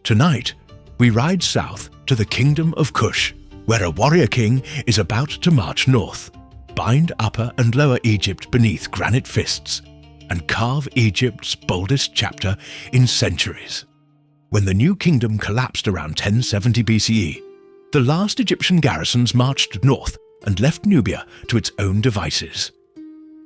Tonight, we ride south to the Kingdom of Kush, where a warrior king is about to march north, bind Upper and Lower Egypt beneath granite fists, and carve Egypt's boldest chapter in centuries. When the new kingdom collapsed around 1070 BCE, the last Egyptian garrisons marched north and left Nubia to its own devices.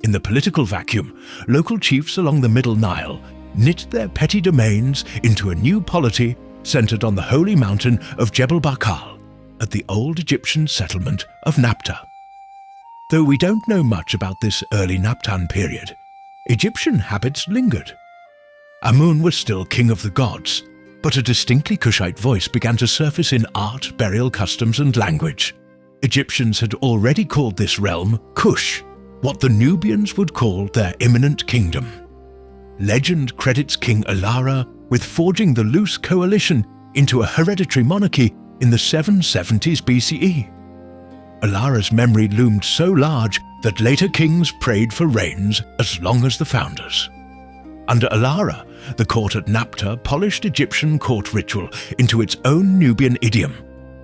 In the political vacuum, local chiefs along the Middle Nile knit their petty domains into a new polity centered on the holy mountain of Jebel Barkal at the old Egyptian settlement of Napata. Though we don't know much about this early Napatan period, Egyptian habits lingered. Amun was still king of the gods, but a distinctly Kushite voice began to surface in art, burial customs and language. Egyptians had already called this realm Kush, what the Nubians would call their imminent kingdom. Legend credits King Alara with forging the loose coalition into a hereditary monarchy in the 770s BCE. Alara's memory loomed so large that later kings prayed for reigns as long as the founders. Under Alara, the court at Napata polished Egyptian court ritual into its own Nubian idiom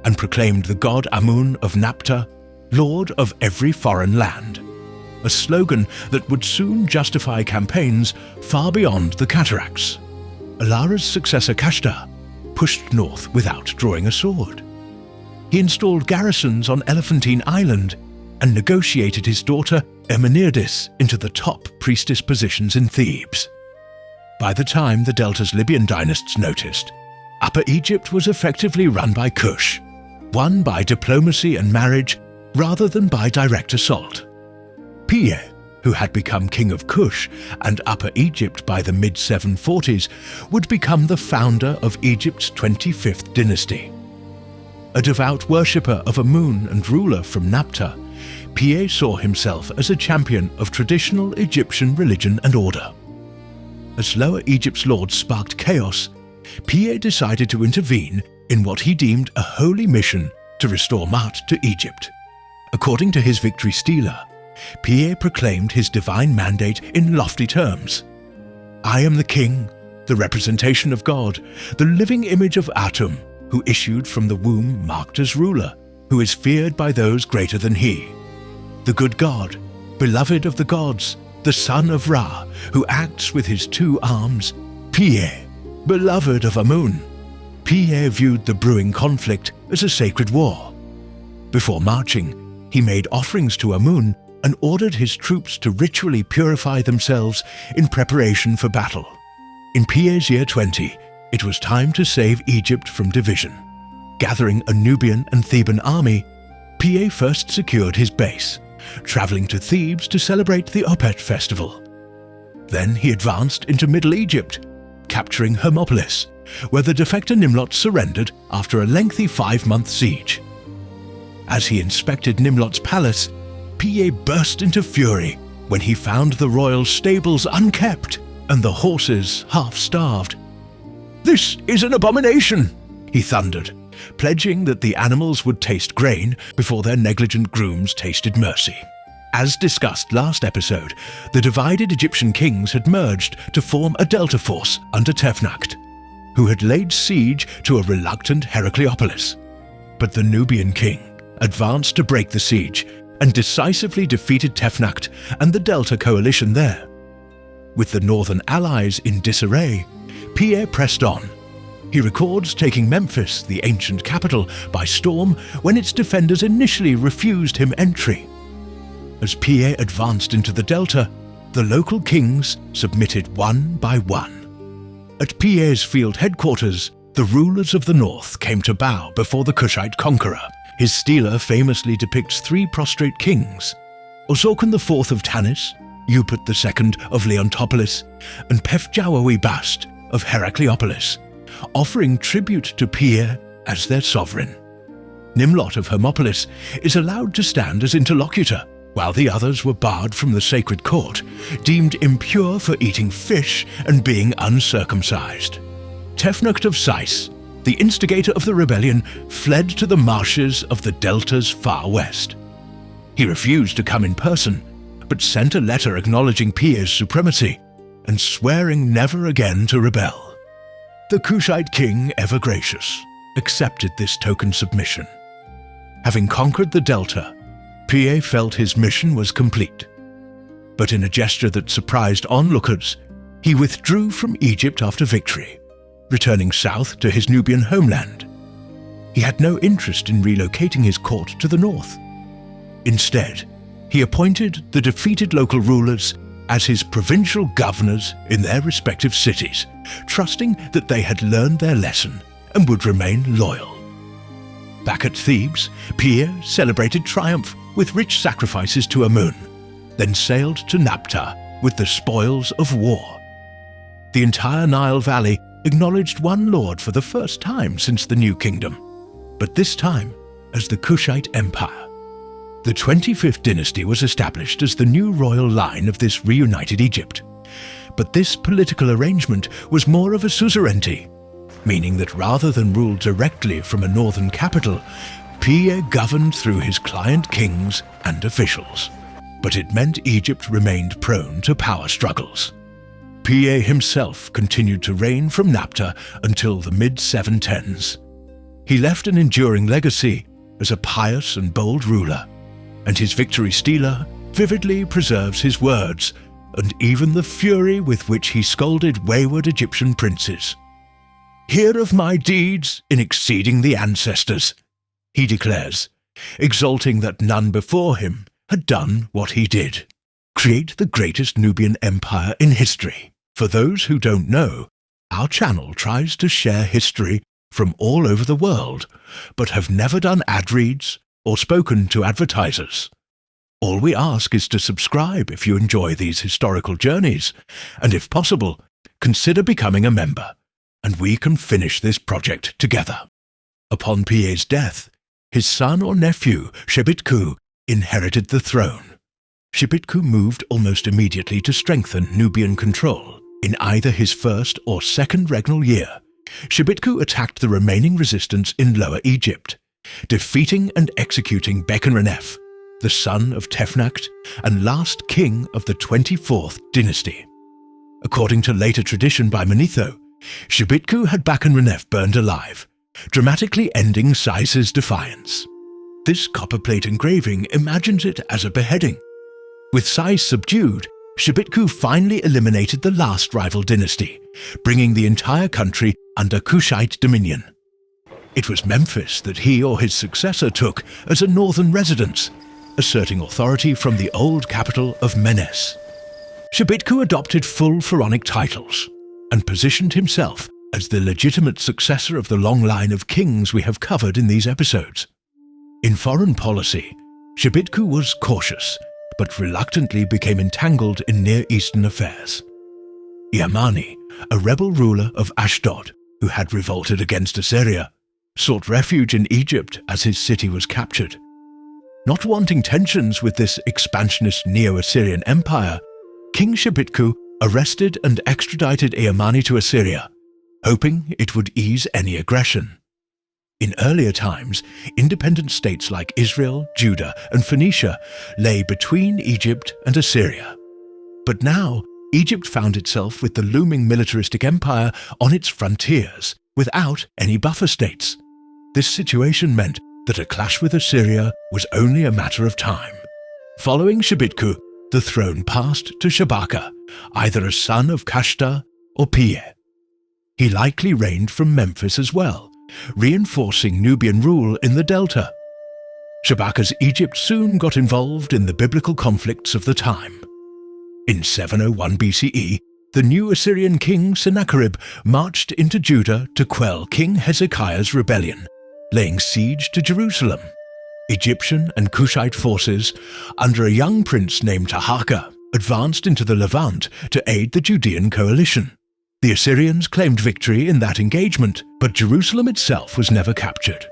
and proclaimed the god Amun of Napata, Lord of every foreign land, a slogan that would soon justify campaigns far beyond the cataracts. Alara's successor Kashta pushed north without drawing a sword. He installed garrisons on Elephantine Island and negotiated his daughter Emenirdis into the top priestess positions in Thebes. By the time the Delta's Libyan dynasts noticed, Upper Egypt was effectively run by Kush, won by diplomacy and marriage rather than by direct assault. Piye, who had become king of Kush and Upper Egypt by the mid-740s, would become the founder of Egypt's 25th dynasty. A devout worshipper of Amun and ruler from Napata, Piye saw himself as a champion of traditional Egyptian religion and order. As Lower Egypt's lords sparked chaos, Piye decided to intervene in what he deemed a holy mission to restore Maat to Egypt. According to his victory stela, Piye proclaimed his divine mandate in lofty terms. "I am the king, the representation of God, the living image of Atum, who issued from the womb marked as ruler, who is feared by those greater than he. The good God, beloved of the gods, the son of Ra, who acts with his two arms, Piye, beloved of Amun." Piye viewed the brewing conflict as a sacred war. Before marching, he made offerings to Amun and ordered his troops to ritually purify themselves in preparation for battle. In Piye's year 20, it was time to save Egypt from division. Gathering a Nubian and Theban army, Piye first secured his base, traveling to Thebes to celebrate the Opet festival. Then he advanced into Middle Egypt, capturing Hermopolis, where the defector Nimlot surrendered after a lengthy 5-month siege. As he inspected Nimlot's palace, Piye burst into fury when he found the royal stables unkept and the horses half-starved. "This is an abomination," he thundered, pledging that the animals would taste grain before their negligent grooms tasted mercy. As discussed last episode, the divided Egyptian kings had merged to form a delta force under Tefnakht, who had laid siege to a reluctant Heracleopolis. But the Nubian king advanced to break the siege and decisively defeated Tefnakht and the Delta coalition there. With the northern allies in disarray, Piye pressed on. He records taking Memphis, the ancient capital, by storm when its defenders initially refused him entry. As Piye advanced into the Delta, the local kings submitted one by one. At Piye's field headquarters, the rulers of the north came to bow before the Kushite conqueror. His stela famously depicts 3 prostrate kings: Osorkon IV of Tanis, Upet II of Leontopolis, and Pefjawawi Bast of Heracleopolis, offering tribute to Piye as their sovereign. Nimlot of Hermopolis is allowed to stand as interlocutor, while the others were barred from the sacred court, deemed impure for eating fish and being uncircumcised. Tefnakht of Sais, the instigator of the rebellion, fled to the marshes of the Delta's far west. He refused to come in person, but sent a letter acknowledging Piye's supremacy and swearing never again to rebel. The Kushite king, ever gracious, accepted this token submission. Having conquered the delta, Piye felt his mission was complete. But in a gesture that surprised onlookers, he withdrew from Egypt after victory, returning south to his Nubian homeland. He had no interest in relocating his court to the north. Instead, he appointed the defeated local rulers as his provincial governors in their respective cities, trusting that they had learned their lesson and would remain loyal. Back at Thebes, Piye celebrated triumph with rich sacrifices to Amun, then sailed to Napata with the spoils of war. The entire Nile Valley acknowledged one lord for the first time since the New Kingdom, but this time as the Kushite Empire. The 25th dynasty was established as the new royal line of this reunited Egypt. But this political arrangement was more of a suzerainty, meaning that rather than rule directly from a northern capital, Piye governed through his client kings and officials. But it meant Egypt remained prone to power struggles. Piye himself continued to reign from Napata until the mid-710s. He left an enduring legacy as a pious and bold ruler, and his victory stela vividly preserves his words and even the fury with which he scolded wayward Egyptian princes. "Hear of my deeds in exceeding the ancestors," he declares, exulting that none before him had done what he did. Create the greatest Nubian empire in history. For those who don't know, our channel tries to share history from all over the world, but have never done ad reads or spoken to advertisers. All we ask is to subscribe if you enjoy these historical journeys, and if possible, consider becoming a member, and we can finish this project together. Upon Piye's death, his son or nephew, Shebitku, inherited the throne. Shebitku moved almost immediately to strengthen Nubian control. In either his first or second regnal year, Shebitku attacked the remaining resistance in Lower Egypt, defeating and executing Bekenrenef, the son of Tefnakht and last king of the 24th dynasty. According to later tradition by Manetho, Shebitku had Bekenrenef burned alive, dramatically ending Sai's defiance. This copperplate engraving imagines it as a beheading. With Sai subdued, Shebitku finally eliminated the last rival dynasty, bringing the entire country under Kushite dominion. It was Memphis that he or his successor took as a northern residence, asserting authority from the old capital of Menes. Shebitku adopted full pharaonic titles and positioned himself as the legitimate successor of the long line of kings we have covered in these episodes. In foreign policy, Shebitku was cautious, but reluctantly became entangled in Near Eastern affairs. Iamani, a rebel ruler of Ashdod who had revolted against Assyria, sought refuge in Egypt as his city was captured. Not wanting tensions with this expansionist Neo-Assyrian Empire, King Shebitku arrested and extradited Iamani to Assyria, hoping it would ease any aggression. In earlier times, independent states like Israel, Judah, and Phoenicia lay between Egypt and Assyria. But now, Egypt found itself with the looming militaristic empire on its frontiers, without any buffer states. This situation meant that a clash with Assyria was only a matter of time. Following Shebitku, the throne passed to Shabaka, either a son of Kashta or Piye. He likely reigned from Memphis as well, reinforcing Nubian rule in the delta. Shabaka's Egypt soon got involved in the biblical conflicts of the time. In 701 BCE, the new Assyrian king Sennacherib marched into Judah to quell King Hezekiah's rebellion, laying siege to Jerusalem. Egyptian and Kushite forces, under a young prince named Taharqa, advanced into the Levant to aid the Judean coalition. The Assyrians claimed victory in that engagement, but Jerusalem itself was never captured.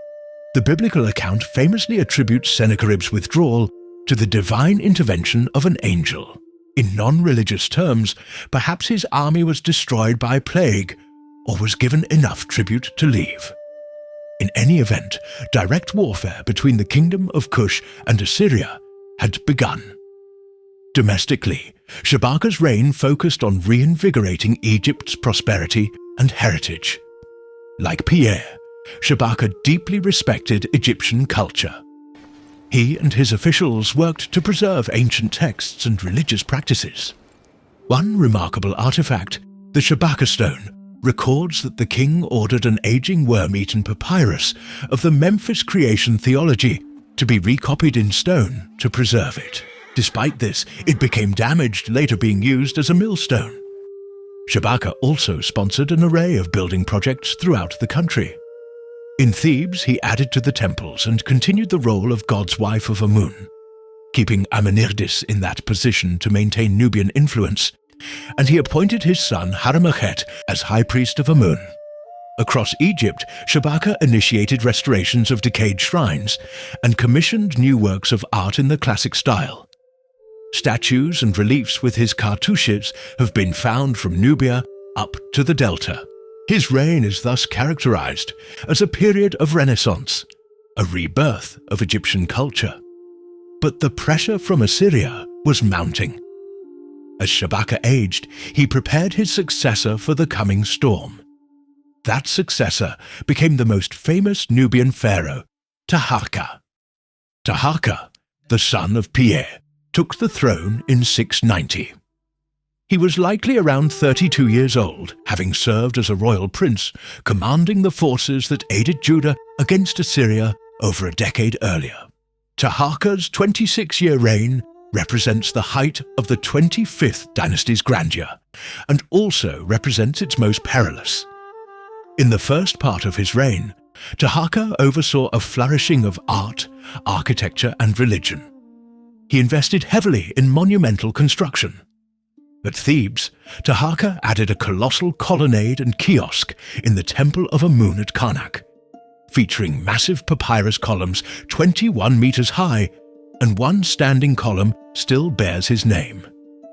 The biblical account famously attributes Sennacherib's withdrawal to the divine intervention of an angel. In non-religious terms, perhaps his army was destroyed by plague, or was given enough tribute to leave. In any event, direct warfare between the Kingdom of Kush and Assyria had begun. Domestically, Shabaka's reign focused on reinvigorating Egypt's prosperity and heritage. Like Piye, Shabaka deeply respected Egyptian culture. He and his officials worked to preserve ancient texts and religious practices. One remarkable artifact, the Shabaka stone, records that the king ordered an aging worm-eaten papyrus of the Memphis creation theology to be recopied in stone to preserve it. Despite this, it became damaged, later being used as a millstone. Shabaka also sponsored an array of building projects throughout the country. In Thebes, he added to the temples and continued the role of God's wife of Amun, keeping Amenirdis in that position to maintain Nubian influence, and he appointed his son Haramachet as high priest of Amun. Across Egypt, Shabaka initiated restorations of decayed shrines and commissioned new works of art in the classic style. Statues and reliefs with his cartouches have been found from Nubia up to the Delta. His reign is thus characterized as a period of renaissance, a rebirth of Egyptian culture. But the pressure from Assyria was mounting. As Shabaka aged, he prepared his successor for the coming storm. That successor became the most famous Nubian pharaoh, Taharqa. Taharqa, the son of Piye, took the throne in 690. He was likely around 32 years old, having served as a royal prince, commanding the forces that aided Judah against Assyria over a decade earlier. Taharqa's 26-year reign represents the height of the 25th dynasty's grandeur, and also represents its most perilous. In the first part of his reign, Taharqa oversaw a flourishing of art, architecture, and religion. He invested heavily in monumental construction. At Thebes, Taharqa added a colossal colonnade and kiosk in the Temple of Amun at Karnak, featuring massive papyrus columns 21 meters high, and one standing column still bears his name.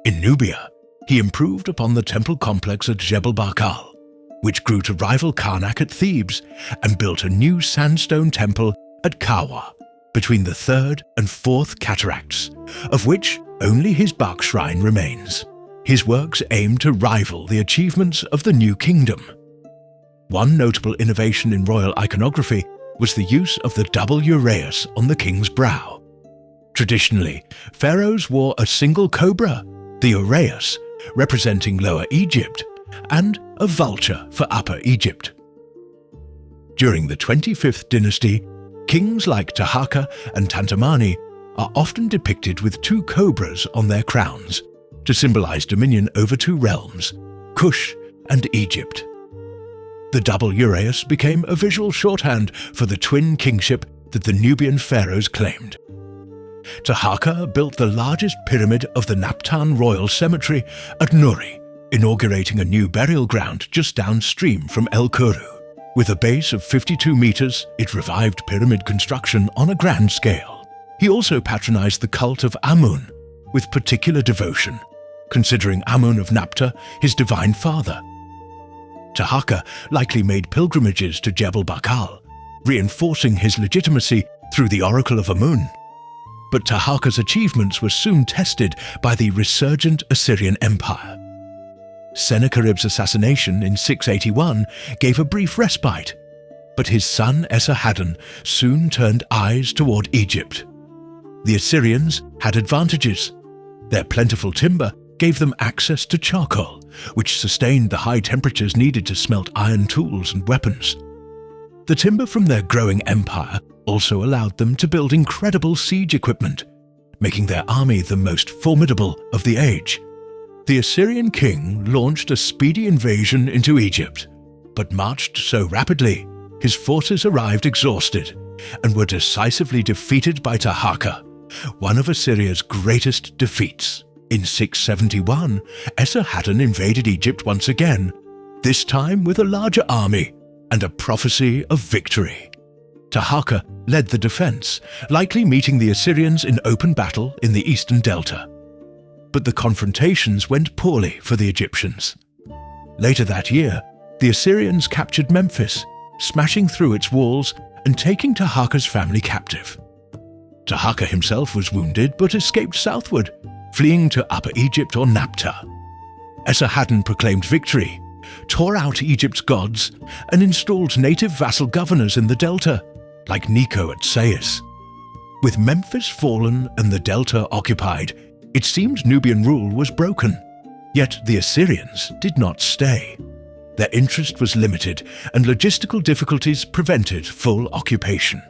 In Nubia, he improved upon the temple complex at Jebel Barkal, which grew to rival Karnak at Thebes, and built a new sandstone temple at Kawa, between the 3rd and 4th cataracts, of which only his Bark shrine remains. His works aim to rival the achievements of the New Kingdom. One notable innovation in royal iconography was the use of the double uraeus on the king's brow. Traditionally, pharaohs wore a single cobra, the uraeus, representing Lower Egypt, and a vulture for Upper Egypt. During the 25th dynasty, kings like Taharqa and Tantamani are often depicted with two cobras on their crowns, to symbolize dominion over two realms, Kush and Egypt. The double uraeus became a visual shorthand for the twin kingship that the Nubian pharaohs claimed. Taharqa built the largest pyramid of the Napatan royal cemetery at Nuri, inaugurating a new burial ground just downstream from El Kuru. With a base of 52 meters, it revived pyramid construction on a grand scale. He also patronized the cult of Amun with particular devotion, considering Amun of Napata his divine father. Taharqa likely made pilgrimages to Jebel Barkal, reinforcing his legitimacy through the oracle of Amun. But Taharqa's achievements were soon tested by the resurgent Assyrian Empire. Sennacherib's assassination in 681 gave a brief respite, but his son Esarhaddon soon turned eyes toward Egypt. The Assyrians had advantages. Their plentiful timber gave them access to charcoal, which sustained the high temperatures needed to smelt iron tools and weapons. The timber from their growing empire also allowed them to build incredible siege equipment, making their army the most formidable of the age. The Assyrian king launched a speedy invasion into Egypt, but marched so rapidly, his forces arrived exhausted and were decisively defeated by Taharqa, one of Assyria's greatest defeats. In 671, Esarhaddon invaded Egypt once again, this time with a larger army and a prophecy of victory. Taharqa led the defense, likely meeting the Assyrians in open battle in the eastern delta. But the confrontations went poorly for the Egyptians. Later that year, the Assyrians captured Memphis, smashing through its walls and taking Taharqa's family captive. Taharqa himself was wounded but escaped southward, fleeing to Upper Egypt or Napata. Esarhaddon proclaimed victory, tore out Egypt's gods, and installed native vassal governors in the delta, like Necho at Sais. With Memphis fallen and the delta occupied, it seemed Nubian rule was broken. Yet the Assyrians did not stay. Their interest was limited, and logistical difficulties prevented full occupation.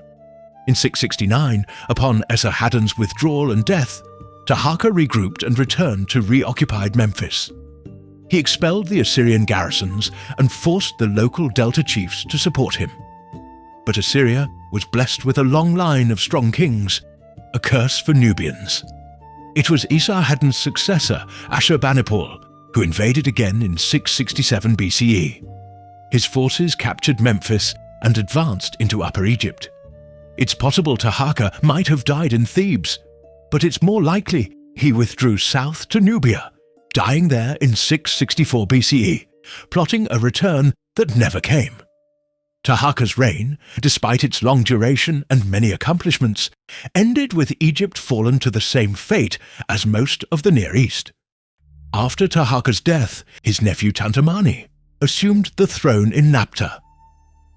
In 669, upon Esarhaddon's withdrawal and death, Taharqa regrouped and returned to reoccupied Memphis. He expelled the Assyrian garrisons and forced the local delta chiefs to support him. But Assyria was blessed with a long line of strong kings, a curse for Nubians. It was Esarhaddon's successor, Ashurbanipal, who invaded again in 667 BCE. His forces captured Memphis and advanced into Upper Egypt. It's possible Taharqa might have died in Thebes, but it's more likely he withdrew south to Nubia, dying there in 664 BCE, plotting a return that never came. Taharqa's reign, despite its long duration and many accomplishments, ended with Egypt fallen to the same fate as most of the Near East. After Taharqa's death, his nephew Tantamani assumed the throne in Napata.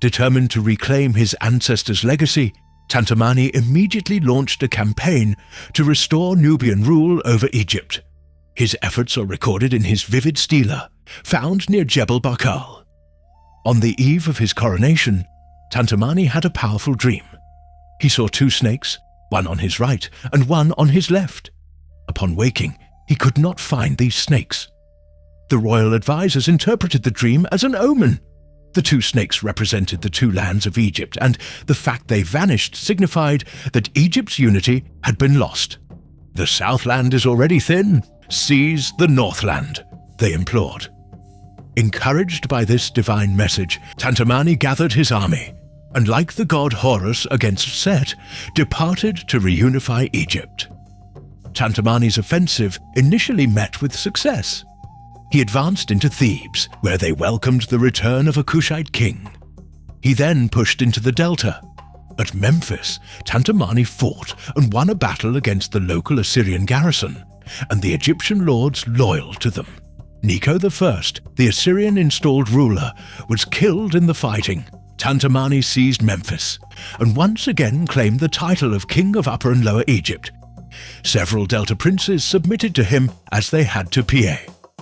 Determined to reclaim his ancestors' legacy, Tantamani immediately launched a campaign to restore Nubian rule over Egypt. His efforts are recorded in his vivid stela, found near Jebel Barkal. On the eve of his coronation, Tantamani had a powerful dream. He saw two snakes, one on his right and one on his left. Upon waking, he could not find these snakes. The royal advisors interpreted the dream as an omen. The two snakes represented the two lands of Egypt, and the fact they vanished signified that Egypt's unity had been lost. "The Southland is already thin. Seize the Northland," they implored. Encouraged by this divine message, Tantamani gathered his army, and like the god Horus against Set, departed to reunify Egypt. Tantamani's offensive initially met with success. He advanced into Thebes, where they welcomed the return of a Kushite king. He then pushed into the delta. At Memphis, Tantamani fought and won a battle against the local Assyrian garrison, and the Egyptian lords loyal to them. Necho I, the Assyrian-installed ruler, was killed in the fighting. Tantamani seized Memphis, and once again claimed the title of King of Upper and Lower Egypt. Several Delta princes submitted to him as they had to Piye,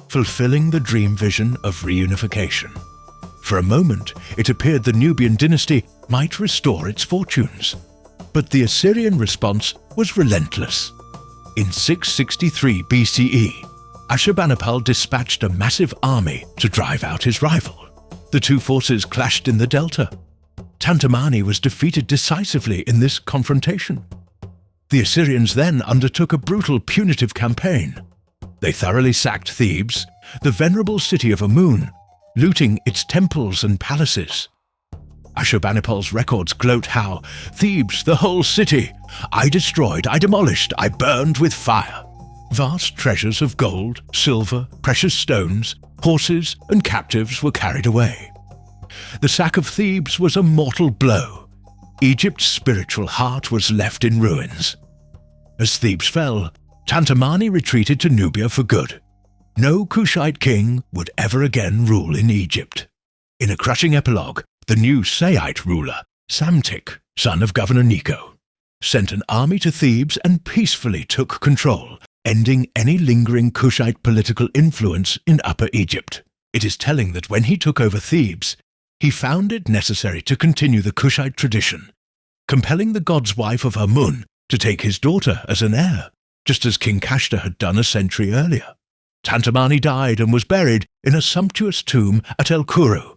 fulfilling the dream vision of reunification. For a moment, it appeared the Nubian dynasty might restore its fortunes. But the Assyrian response was relentless. In 663 BCE, Ashurbanipal dispatched a massive army to drive out his rival. The two forces clashed in the delta. Tantamani was defeated decisively in this confrontation. The Assyrians then undertook a brutal punitive campaign. They thoroughly sacked Thebes, the venerable city of Amun, looting its temples and palaces. Ashurbanipal's records gloat how, "Thebes, the whole city, I destroyed, I demolished, I burned with fire." Vast treasures of gold, silver, precious stones, horses and captives were carried away. The sack of Thebes was a mortal blow. Egypt's spiritual heart was left in ruins. As Thebes fell, Tantamani retreated to Nubia for good. No Kushite king would ever again rule in Egypt. In a crushing epilogue, the new Saite ruler, Psamtik, son of Governor Necho, sent an army to Thebes and peacefully took control, ending any lingering Kushite political influence in Upper Egypt. It is telling that when he took over Thebes, he found it necessary to continue the Kushite tradition, compelling the god's wife of Amun to take his daughter as an heir, just as King Kashta had done a century earlier. Tantamani died and was buried in a sumptuous tomb at El Kuru,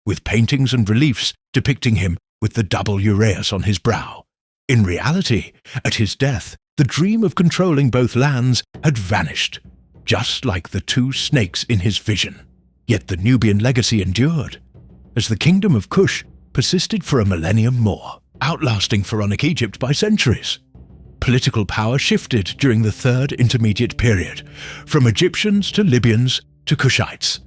with paintings and reliefs depicting him with the double uraeus on his brow. In reality, at his death, the dream of controlling both lands had vanished, just like the two snakes in his vision. Yet the Nubian legacy endured, as the Kingdom of Kush persisted for a millennium more, outlasting pharaonic Egypt by centuries. Political power shifted during the Third Intermediate Period, from Egyptians to Libyans to Kushites.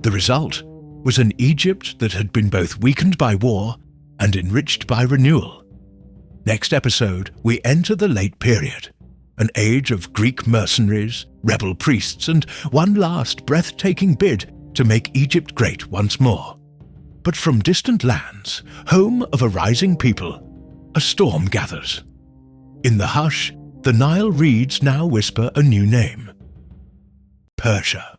The result was an Egypt that had been both weakened by war and enriched by renewal. Next episode, we enter the Late Period, an age of Greek mercenaries, rebel priests, and one last breathtaking bid to make Egypt great once more. But from distant lands, home of a rising people, a storm gathers. In the hush, the Nile reeds now whisper a new name: Persia.